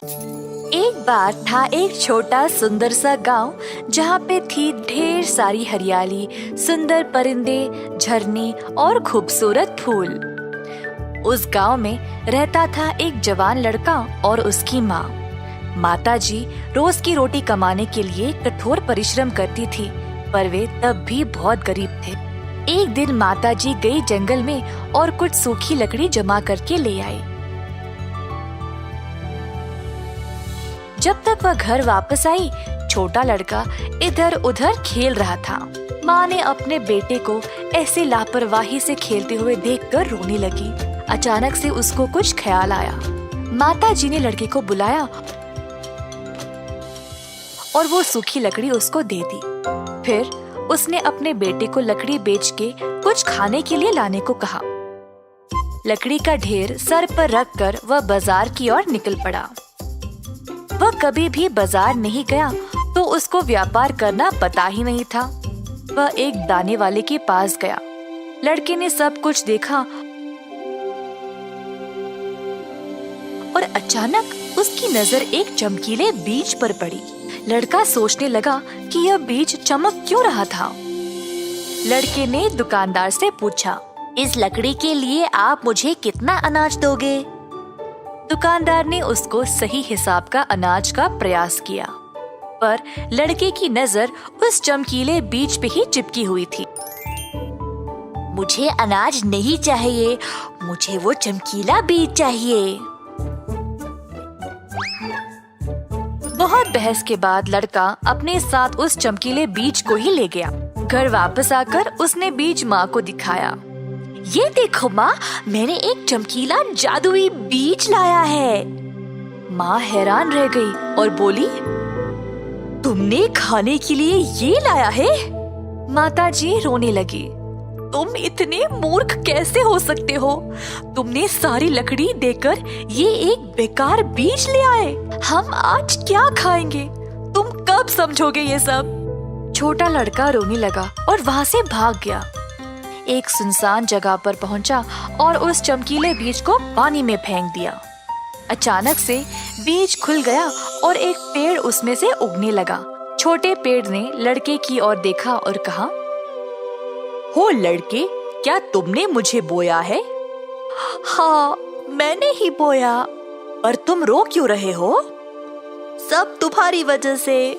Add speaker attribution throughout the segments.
Speaker 1: एक बार था एक छोटा सुंदर सा गांव जहाँ पे थी ढेर सारी हरियाली, सुंदर परिंदे, झरने और खूबसूरत फूल। उस गांव में रहता था एक जवान लड़का और उसकी माँ। माताजी रोज की रोटी कमाने के लिए कठोर परिश्रम करती थी, पर वे तब भी बहुत गरीब थे। एक दिन माताजी गई जंगल में और कुछ सूखी लकड़ी जमा करके ले आई। जब तक वह घर वापस आई, छोटा लड़का इधर उधर खेल रहा था। माँ ने अपने बेटे को ऐसे लापरवाही से खेलते हुए देखकर रोने लगी। अचानक से उसको कुछ ख्याल आया। माताजी ने लड़के को बुलाया और वो सूखी लकड़ी उसको दे दी। फिर उसने अपने बेटे को लकड़ी बेच के कुछ खाने के लिए लाने को कहा। लकड़ी का ढेर सर पर रखकर वह बाजार की ओर निकल पड़ा। वह कभी भी बाजार नहीं गया तो उसको व्यापार करना पता ही नहीं था। वह एक दाने वाले के पास गया। लड़के ने सब कुछ देखा और अचानक उसकी नजर एक चमकीले बीज पर पड़ी। लड़का सोचने लगा कि यह बीज चमक क्यों रहा था। लड़के ने दुकानदार से पूछा, इस लकड़ी के लिए आप मुझे कितना अनाज दोगे? दुकानदार ने उसको सही हिसाब का अनाज का प्रयास किया, पर लड़के की नजर उस चमकीले बीज पे ही चिपकी हुई थी। मुझे अनाज नहीं चाहिए, मुझे वो चमकीला बीज चाहिए। बहुत बहस के बाद लड़का अपने साथ उस चमकीले बीज को ही ले गया। घर वापस आकर उसने बीज माँ को दिखाया। ये देखो माँ, मैंने एक चमकीला जादुई बीज लाया है। माँ हैरान रह गई और बोली, तुमने खाने के लिए ये लाया है? माताजी रोने लगी। तुम इतने मूर्ख कैसे हो सकते हो? तुमने सारी लकड़ी देकर ये एक बेकार बीज ले आए। हम आज क्या खाएंगे? तुम कब समझोगे ये सब? छोटा लड़का रोने लगा और वहाँ से भाग गया। एक सुनसान जगह पर पहुंचा और उस चमकीले बीज को पानी में फेंक दिया। अचानक से बीज खुल गया और एक पेड़ उसमें से उगने लगा। छोटे पेड़ ने लड़के की ओर देखा और कहा, हो लड़के, क्या तुमने मुझे बोया है? हाँ, मैंने ही बोया। पर तुम रो क्यों रहे हो? सब तुम्हारी वजह से।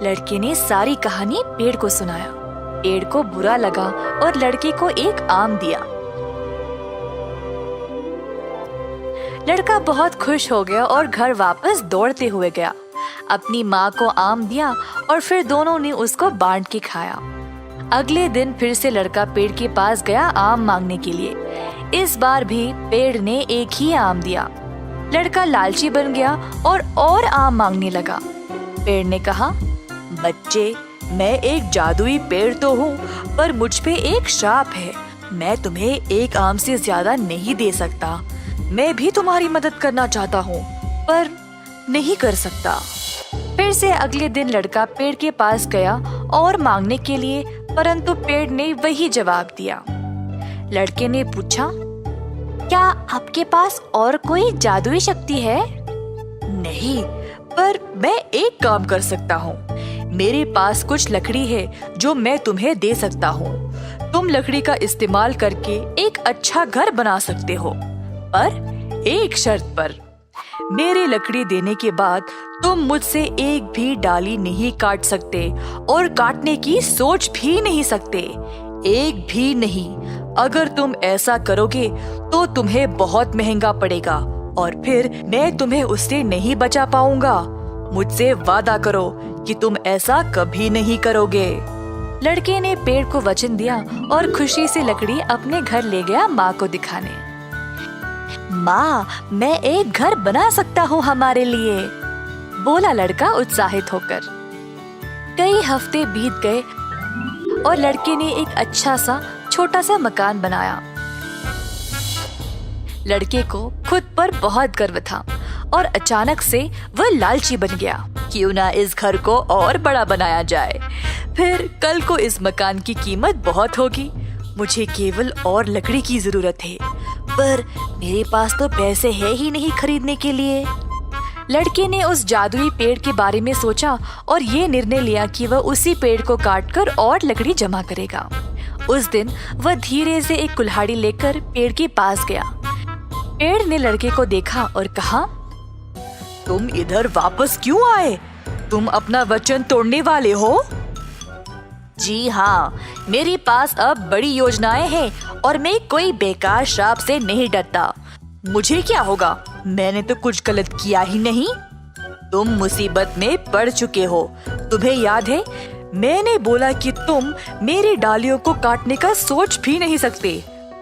Speaker 1: लड़के ने सारी कहानी पेड़ को सुनाया। पेड़ को बुरा लगा और लड़के को एक आम दिया। लड़का बहुत खुश हो गया और घर वापस दौड़ते हुए गया। अपनी माँ को आम दिया और फिर दोनों ने उसको बांट के खाया। अगले दिन फिर से लड़का पेड़ के पास गया आम मांगने के लिए। इस बार भी पेड़ ने एक ही आम दिया। लड़का लालची बन गया और आम मांगने लगा। पेड़ ने कहा, बच्चे, मैं एक जादुई पेड़ तो हूँ, पर मुझ पे एक श्राप है। मैं तुम्हें एक आम से ज्यादा नहीं दे सकता। मैं भी तुम्हारी मदद करना चाहता हूँ, पर नहीं कर सकता। फिर से अगले दिन लड़का पेड़ के पास गया और मांगने के लिए, परंतु पेड़ ने वही जवाब दिया। लड़के ने पूछा, क्या आपके पास और कोई जादुई शक्ति है? नहीं, पर मैं एक काम कर सकता हूँ। मेरे पास कुछ लकड़ी है जो मैं तुम्हें दे सकता हूँ। तुम लकड़ी का इस्तेमाल करके एक अच्छा घर बना सकते हो, पर एक शर्त पर। मेरे लकड़ी देने के बाद तुम मुझसे एक भी डाली नहीं काट सकते और काटने की सोच भी नहीं सकते, एक भी नहीं। अगर तुम ऐसा करोगे तो तुम्हें बहुत महंगा पड़ेगा और फिर मैं तुम्हें उससे नहीं बचा पाऊंगा। मुझसे वादा करो कि तुम ऐसा कभी नहीं करोगे। लड़के ने पेड़ को वचन दिया और खुशी से लकड़ी अपने घर ले गया माँ को दिखाने। माँ, मैं एक घर बना सकता हूँ हमारे लिए, बोला लड़का उत्साहित होकर। कई हफ्ते बीत गए और लड़के ने एक अच्छा सा छोटा सा मकान बनाया। लड़के को खुद पर बहुत गर्व था और अचानक से वह लालची बन गया। क्यों ना इस घर को और बड़ा बनाया जाए, फिर कल को इस मकान की कीमत बहुत होगी। मुझे केवल और लकड़ी की जरूरत है, पर मेरे पास तो पैसे है ही नहीं खरीदने के लिए। लड़के ने उस जादुई पेड़ के बारे में सोचा और ये निर्णय लिया कि वह उसी पेड़ को काटकर और लकड़ी जमा करेगा। उस दिन वह धीरे से एक कुल्हाड़ी लेकर पेड़ के पास गया। पेड़ ने लड़के को देखा और कहा, तुम इधर वापस क्यों आए? तुम अपना वचन तोड़ने वाले हो? जी हाँ, मेरे पास अब बड़ी योजनाएं हैं और मैं कोई बेकार श्राप से नहीं डरता। मुझे क्या होगा? मैंने तो कुछ गलत किया ही नहीं। तुम मुसीबत में पड़ चुके हो। तुम्हें याद है मैंने बोला कि तुम मेरी डालियों को काटने का सोच भी नहीं सकते,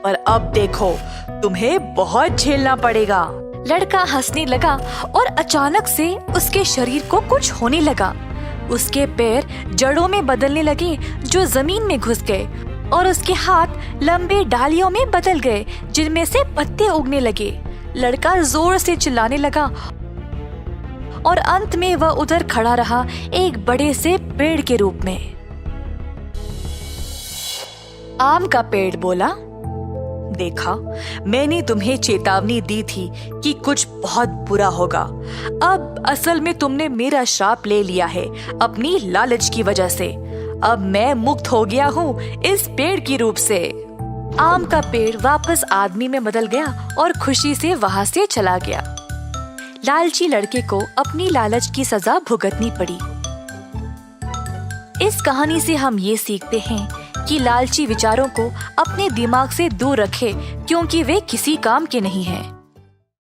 Speaker 1: पर अब देखो तुम्हें बहुत झेलना पड़ेगा। लड़का हंसने लगा और अचानक से उसके शरीर को कुछ होने लगा। उसके पैर जड़ों में बदलने लगे जो जमीन में घुस गए और उसके हाथ लंबे डालियों में बदल गए जिनमें से पत्ते उगने लगे। लड़का जोर से चिल्लाने लगा और अंत में वह उधर खड़ा रहा एक बड़े से पेड़ के रूप में। आम का पेड़ बोला, देखा, मैंने तुम्हें चेतावनी दी थी कि कुछ बहुत बुरा होगा। अब असल में तुमने मेरा श्राप ले लिया है अपनी लालच की वजह से। अब मैं मुक्त हो गया हूँ इस पेड़ की रूप से। आम का पेड़ वापस आदमी में बदल गया और खुशी से वहाँ से चला गया। लालची लड़के को अपनी लालच की सजा भुगतनी पड़ी। इस कहानी से हम ये सीखते हैं कि लालची विचारों को अपने दिमाग से दूर रखें, क्योंकि वे किसी काम के नहीं हैं।